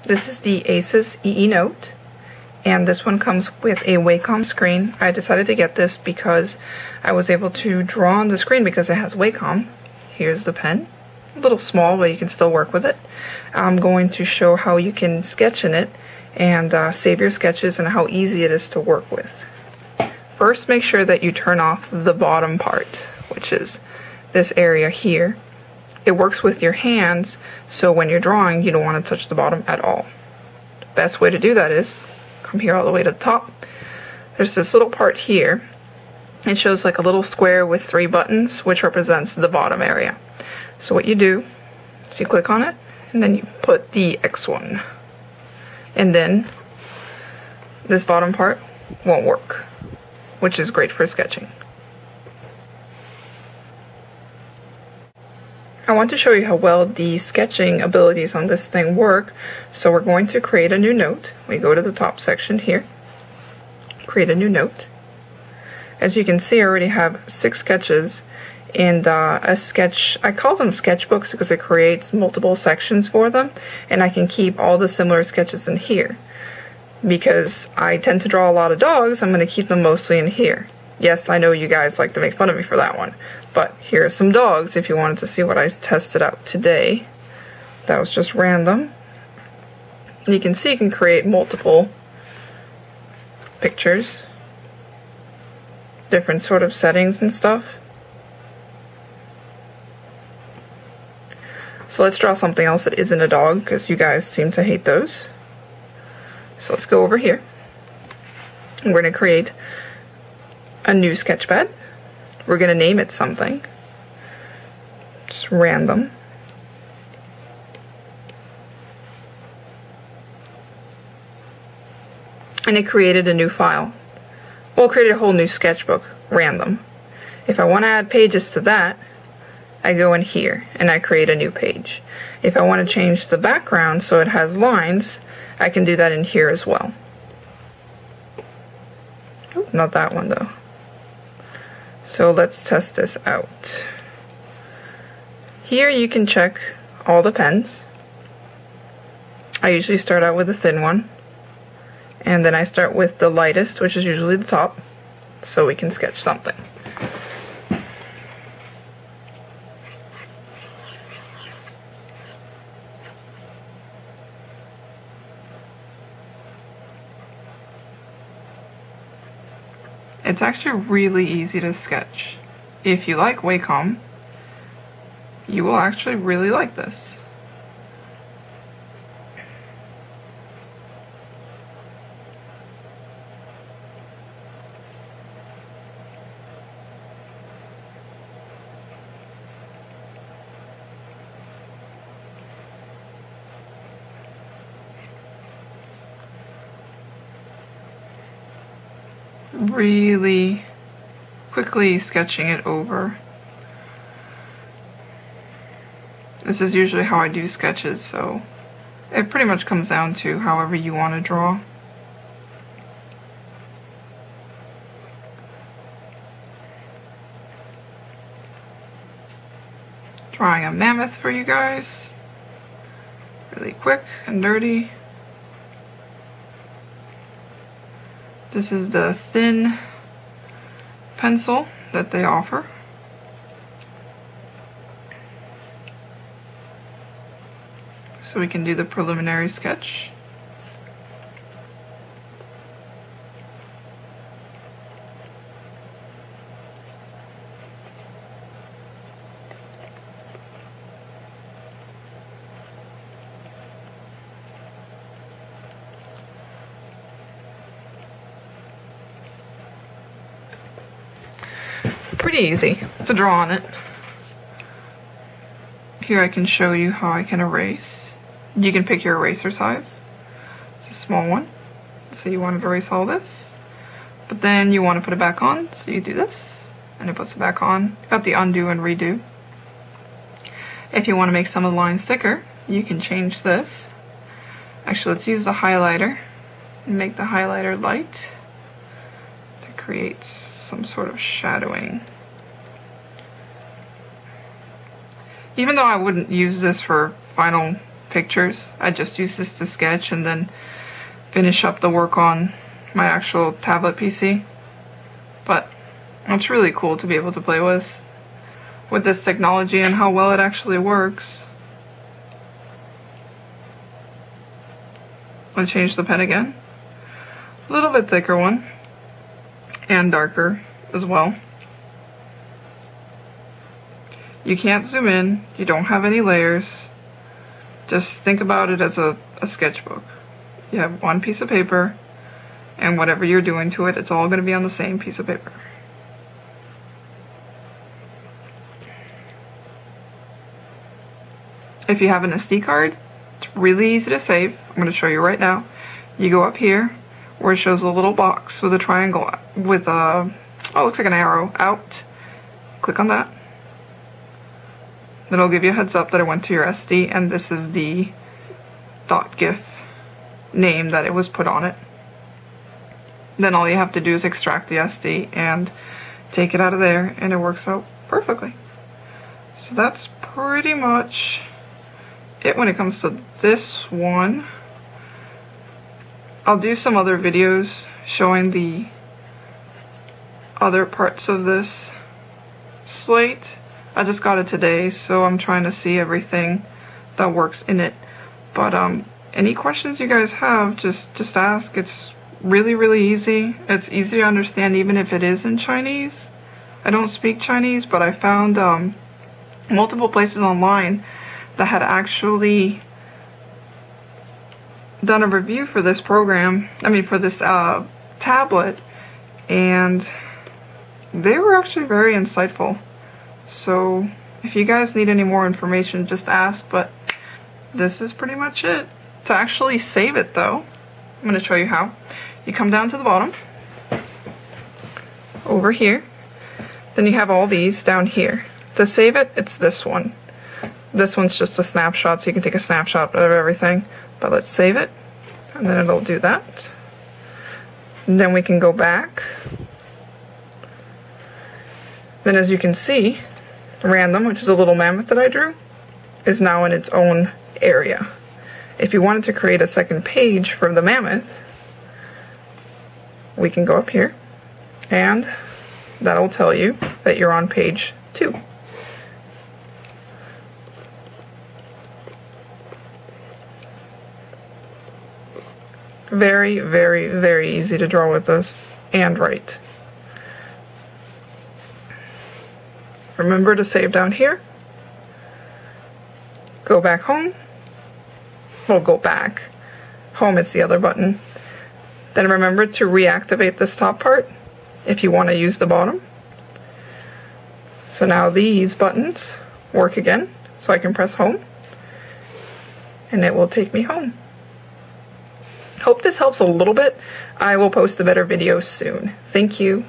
This is the ASUS EE Note, and this one comes with a Wacom screen. I decided to get this because I was able to draw on the screen because it has Wacom. Here's the pen. A little small, but you can still work with it. I'm going to show how you can sketch in it and save your sketches and how easy it is to work with. First, make sure that you turn off the bottom part, which is this area here. It works with your hands, so when you're drawing, you don't want to touch the bottom at all. The best way to do that is come here all the way to the top. There's this little part here. It shows like a little square with 3 buttons, which represents the bottom area. So what you do is you click on it, and then you put the X one. And then this bottom part won't work, which is great for sketching. I want to show you how well the sketching abilities on this thing work, so we're going to create a new note. We go to the top section here, create a new note. As you can see, I already have 6 sketches and a sketch. I call them sketchbooks because it creates multiple sections for them, and I can keep all the similar sketches in here. Because I tend to draw a lot of dogs, I'm going to keep them mostly in here. Yes, I know you guys like to make fun of me for that one, but here are some dogs if you wanted to see what I tested out today. That was just random. You can see you can create multiple pictures, different sort of settings and stuff. So let's draw something else that isn't a dog, because you guys seem to hate those. So let's go over here. We're going to create a new sketchpad. We're going to name it something. Just random. And it created a new file. Well, it created a whole new sketchbook, random. If I want to add pages to that, I go in here and I create a new page. If I want to change the background so it has lines, I can do that in here as well. Oh, not that one though. So let's test this out. Here you can check all the pens. I usually start out with a thin one, and then I start with the lightest, which is usually the top, so we can sketch something. It's actually really easy to sketch. If you like Wacom, you will actually really like this. Really quickly sketching it over. This is usually how I do sketches, so it pretty much comes down to however you want to draw. Drawing a mammoth for you guys. Really quick and dirty. This is the thin pencil that they offer. So we can do the preliminary sketch. Pretty easy to draw on it. Here I can show you how I can erase. You can pick your eraser size. It's a small one. So you want to erase all this. But then you want to put it back on, so you do this, and it puts it back on. Got the undo and redo. If you want to make some of the lines thicker, you can change this. Actually, let's use the highlighter and make the highlighter light to create some sort of shadowing. Even though I wouldn't use this for final pictures. I just use this to sketch and then finish up the work on my actual tablet PC. But it's really cool to be able to play with this technology and how well it actually works. I changed the pen again. A little bit thicker one. And darker as well. You can't zoom in. You don't have any layers. Just think about it as a sketchbook. You have one piece of paper, and whatever you're doing to it, it's all going to be on the same piece of paper. If you have an SD card, it's really easy to save. I'm going to show you right now. You go up here where it shows a little box with a triangle with a, oh, it looks like an arrow out. Click on that. It'll give you a heads up that it went to your SD, and this is the .gif name that it was put on it. Then all you have to do is extract the SD and take it out of there, and it works out perfectly. So that's pretty much it when it comes to this one. I'll do some other videos showing the other parts of this slate. I just got it today, so I'm trying to see everything that works in it. But any questions you guys have, just ask. It's really easy. It's easy to understand even if it is in Chinese. I don't speak Chinese, but I found multiple places online that had actually done a review for this program, for this tablet, and they were actually very insightful. So if you guys need any more information, just ask, but this is pretty much it. To actually save it though, I'm going to show you how. You come down to the bottom, over here, then you have all these down here. To save it, it's this one. This one's just a snapshot, so you can take a snapshot of everything. But let's save it, and then it'll do that. And then we can go back. Then as you can see, random, which is a little mammoth that I drew, is now in its own area. If you wanted to create a second page for the mammoth, we can go up here, and that'll tell you that you're on page 2. Very easy to draw with this and write. Remember to save down here. Go back home. Well, go back. Home is the other button. Then remember to reactivate this top part if you want to use the bottom. So now these buttons work again, so I can press home, and it will take me home. Hope this helps a little bit. I will post a better video soon. Thank you.